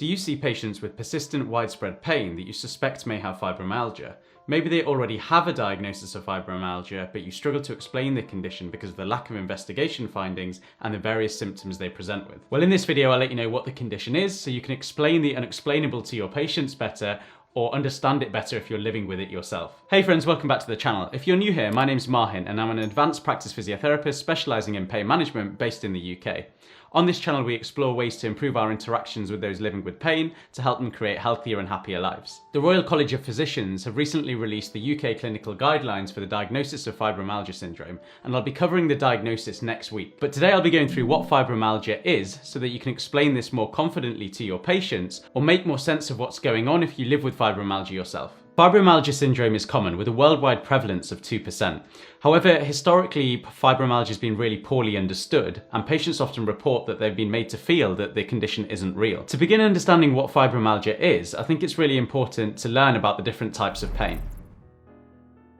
Do you see patients with persistent widespread pain that you suspect may have fibromyalgia? Maybe they already have a diagnosis of fibromyalgia, but you struggle to explain the condition because of the lack of investigation findings and the various symptoms they present with. Well, in this video, I'll let you know what the condition is so you can explain the unexplainable to your patients better, or understand it better if you're living with it yourself. Hey friends, welcome back to the channel. If you're new here, my name's Mahin and I'm an advanced practice physiotherapist specialising in pain management based in the UK. On this channel, we explore ways to improve our interactions with those living with pain to help them create healthier and happier lives. The Royal College of Physicians have recently released the UK clinical guidelines for the diagnosis of fibromyalgia syndrome, and I'll be covering the diagnosis next week. But today I'll be going through what fibromyalgia is so that you can explain this more confidently to your patients or make more sense of what's going on if you live with fibromyalgia yourself. Fibromyalgia syndrome is common with a worldwide prevalence of 2%. However, historically, fibromyalgia has been really poorly understood, and patients often report that they've been made to feel that the condition isn't real. To begin understanding what fibromyalgia is, I think it's really important to learn about the different types of pain.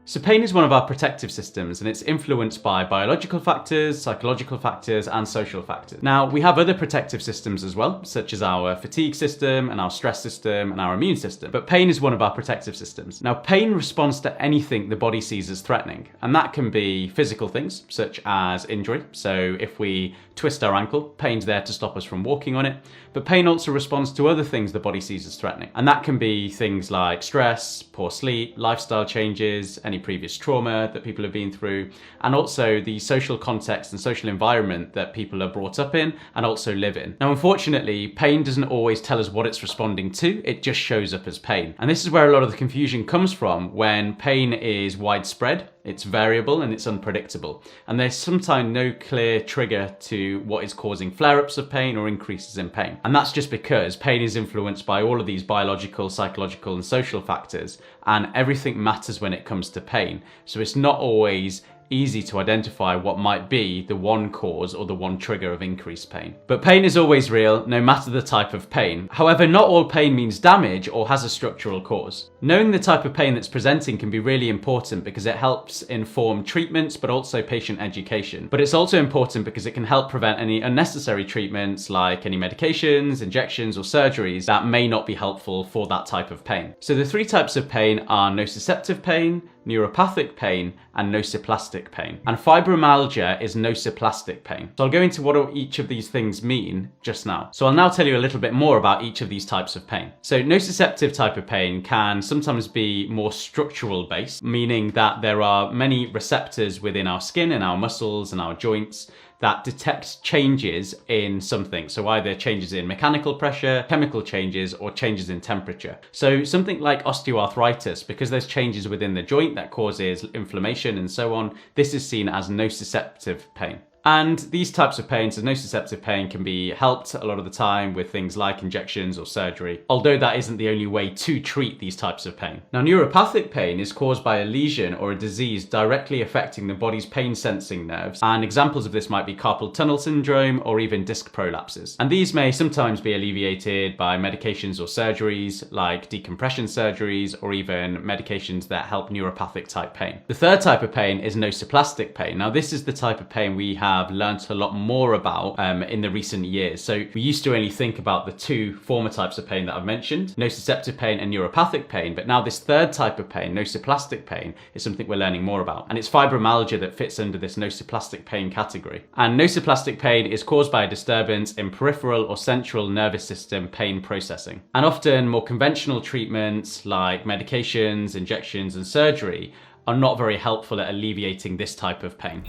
So pain is one of our protective systems, and it's influenced by biological factors, psychological factors, and social factors. Now, we have other protective systems as well, such as our fatigue system and our stress system and our immune system, but pain is one of our protective systems. Now, pain responds to anything the body sees as threatening, and that can be physical things, such as injury. So if we twist our ankle, pain's there to stop us from walking on it, but pain also responds to other things the body sees as threatening, and that can be things like stress, poor sleep, lifestyle changes, any previous trauma that people have been through, and also the social context and social environment that people are brought up in and also live in. Now, unfortunately, pain doesn't always tell us what it's responding to, it just shows up as pain. And this is where a lot of the confusion comes from when pain is widespread. It's variable and it's unpredictable. And there's sometimes no clear trigger to what is causing flare-ups of pain or increases in pain. And that's just because pain is influenced by all of these biological, psychological, and social factors, and everything matters when it comes to pain. So it's not always easy to identify what might be the one cause or the one trigger of increased pain. But pain is always real, no matter the type of pain. However, not all pain means damage or has a structural cause. Knowing the type of pain that's presenting can be really important because it helps inform treatments, but also patient education. But it's also important because it can help prevent any unnecessary treatments like any medications, injections, or surgeries that may not be helpful for that type of pain. So the three types of pain are nociceptive pain, neuropathic pain, and nociplastic pain. And fibromyalgia is nociplastic pain. So I'll go into what each of these things mean just now. So I'll now tell you a little bit more about each of these types of pain. So nociceptive type of pain can sometimes be more structural based, meaning that there are many receptors within our skin and our muscles and our joints that detect changes in something. So either changes in mechanical pressure, chemical changes, or changes in temperature. So something like osteoarthritis, because there's changes within the joint that causes inflammation and so on, this is seen as nociceptive pain. And these types of pain, so nociceptive pain, can be helped a lot of the time with things like injections or surgery, although that isn't the only way to treat these types of pain. Now, neuropathic pain is caused by a lesion or a disease directly affecting the body's pain sensing nerves, and examples of this might be carpal tunnel syndrome or even disc prolapses. And these may sometimes be alleviated by medications or surgeries like decompression surgeries or even medications that help neuropathic type pain. The third type of pain is nociplastic pain. Now, this is the type of pain we have learnt a lot more about in the recent years. So we used to only think about the two former types of pain that I've mentioned, nociceptive pain and neuropathic pain, but now this third type of pain, nociplastic pain, is something we're learning more about. And it's fibromyalgia that fits under this nociplastic pain category. And nociplastic pain is caused by a disturbance in peripheral or central nervous system pain processing. And often more conventional treatments like medications, injections, and surgery are not very helpful at alleviating this type of pain.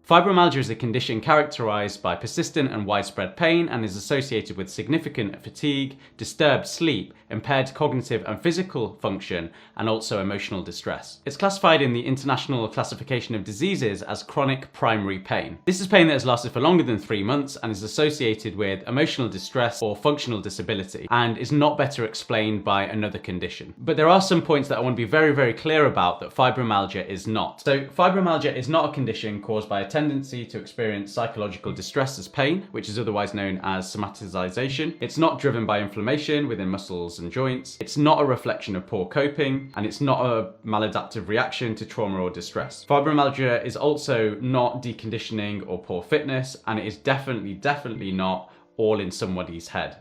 Fibromyalgia is a condition characterized by persistent and widespread pain and is associated with significant fatigue, disturbed sleep, impaired cognitive and physical function, and also emotional distress. It's classified in the International Classification of Diseases as chronic primary pain. This is pain that has lasted for longer than 3 months and is associated with emotional distress or functional disability and is not better explained by another condition. But there are some points that I want to be very, very clear about that fibromyalgia is not. So fibromyalgia is not a condition caused by a tendency to experience psychological distress as pain, which is otherwise known as somatization. It's not driven by inflammation within muscles and joints. It's not a reflection of poor coping, and it's not a maladaptive reaction to trauma or distress. Fibromyalgia is also not deconditioning or poor fitness, and it is definitely not all in somebody's head.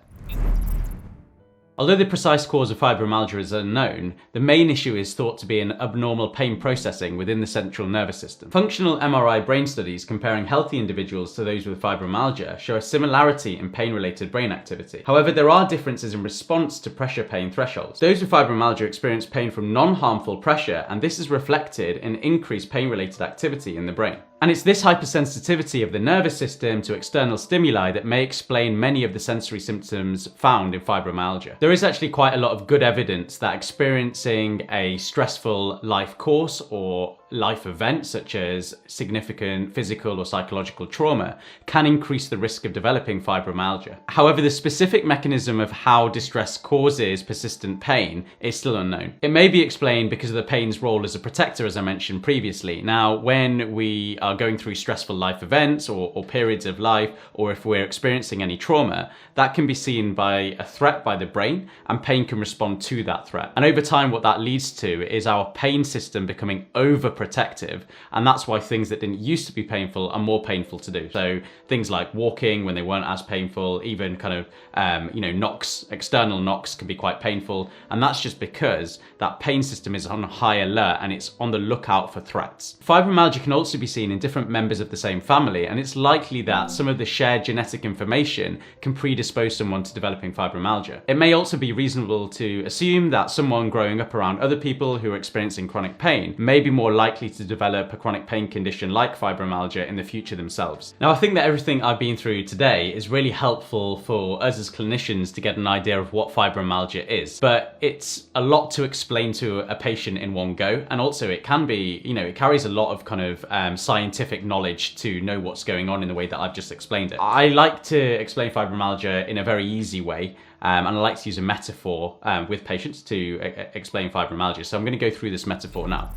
Although the precise cause of fibromyalgia is unknown, the main issue is thought to be an abnormal pain processing within the central nervous system. Functional MRI brain studies comparing healthy individuals to those with fibromyalgia show a similarity in pain-related brain activity. However, there are differences in response to pressure pain thresholds. Those with fibromyalgia experience pain from non-harmful pressure, and this is reflected in increased pain-related activity in the brain. And it's this hypersensitivity of the nervous system to external stimuli that may explain many of the sensory symptoms found in fibromyalgia. There is actually quite a lot of good evidence that experiencing a stressful life course or life event, such as significant physical or psychological trauma, can increase the risk of developing fibromyalgia. However, the specific mechanism of how distress causes persistent pain is still unknown. It may be explained because of the pain's role as a protector, as I mentioned previously. Now, when we are going through stressful life events or periods of life, or if we're experiencing any trauma, that can be seen by a threat by the brain, and pain can respond to that threat. And over time, what that leads to is our pain system becoming overprotective, and that's why things that didn't used to be painful are more painful to do. So things like walking when they weren't as painful, even kind of knocks, external knocks can be quite painful, and that's just because that pain system is on high alert and it's on the lookout for threats. Fibromyalgia can also be seen in different members of the same family, and it's likely that some of the shared genetic information can predispose someone to developing fibromyalgia. It may also be reasonable to assume that someone growing up around other people who are experiencing chronic pain may be more likely to develop a chronic pain condition like fibromyalgia in the future themselves. Now, I think that everything I've been through today is really helpful for us as clinicians to get an idea of what fibromyalgia is, but it's a lot to explain to a patient in one go, and also it can be, it carries a lot of kind of scientific knowledge to know what's going on in the way that I've just explained it. I like to explain fibromyalgia in a very easy way, and I like to use a metaphor with patients to explain fibromyalgia. So I'm going to go through this metaphor now.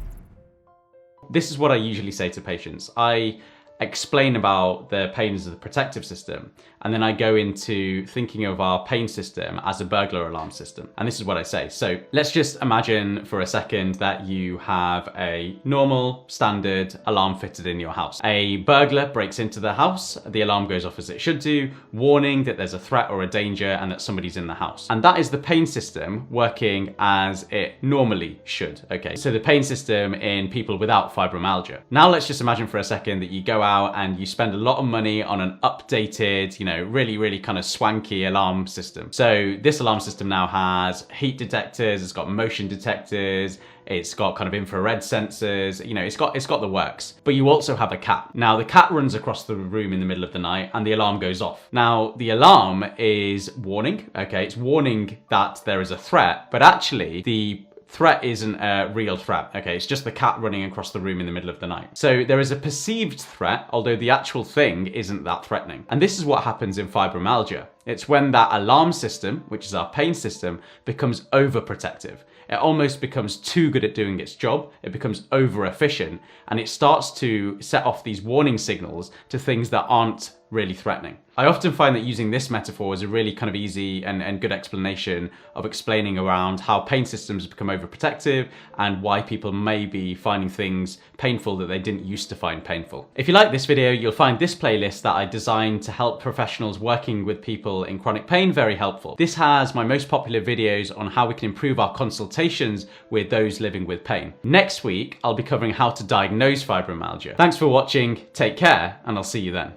This is what I usually say to patients. I explain about the pain as a protective system, and then I go into thinking of our pain system as a burglar alarm system. And this is what I say. So let's just imagine for a second that you have a normal standard alarm fitted in your house. A burglar breaks into the house, the alarm goes off as it should do, warning that there's a threat or a danger and that somebody's in the house. And that is the pain system working as it normally should, okay? So the pain system in people without fibromyalgia. Now let's just imagine for a second that you go out and you spend a lot of money on an updated, really kind of swanky alarm system. So this alarm system now has heat detectors, it's got motion detectors, it's got kind of infrared sensors, it's got the works. But you also have a cat. Now the cat runs across the room in the middle of the night and the alarm goes off. Now the alarm is warning, okay? It's warning that there is a threat, but actually the threat isn't a real threat, okay? It's just the cat running across the room in the middle of the night. So there is a perceived threat, although the actual thing isn't that threatening. And this is what happens in fibromyalgia. It's when that alarm system, which is our pain system, becomes overprotective. It almost becomes too good at doing its job. It becomes over efficient, and it starts to set off these warning signals to things that aren't really threatening. I often find that using this metaphor is a really kind of easy and good explanation of explaining around how pain systems become overprotective and why people may be finding things painful that they didn't used to find painful. If you like this video, you'll find this playlist that I designed to help professionals working with people in chronic pain very helpful. This has my most popular videos on how we can improve our consultations with those living with pain. Next week, I'll be covering how to diagnose fibromyalgia. Thanks for watching, take care, and I'll see you then.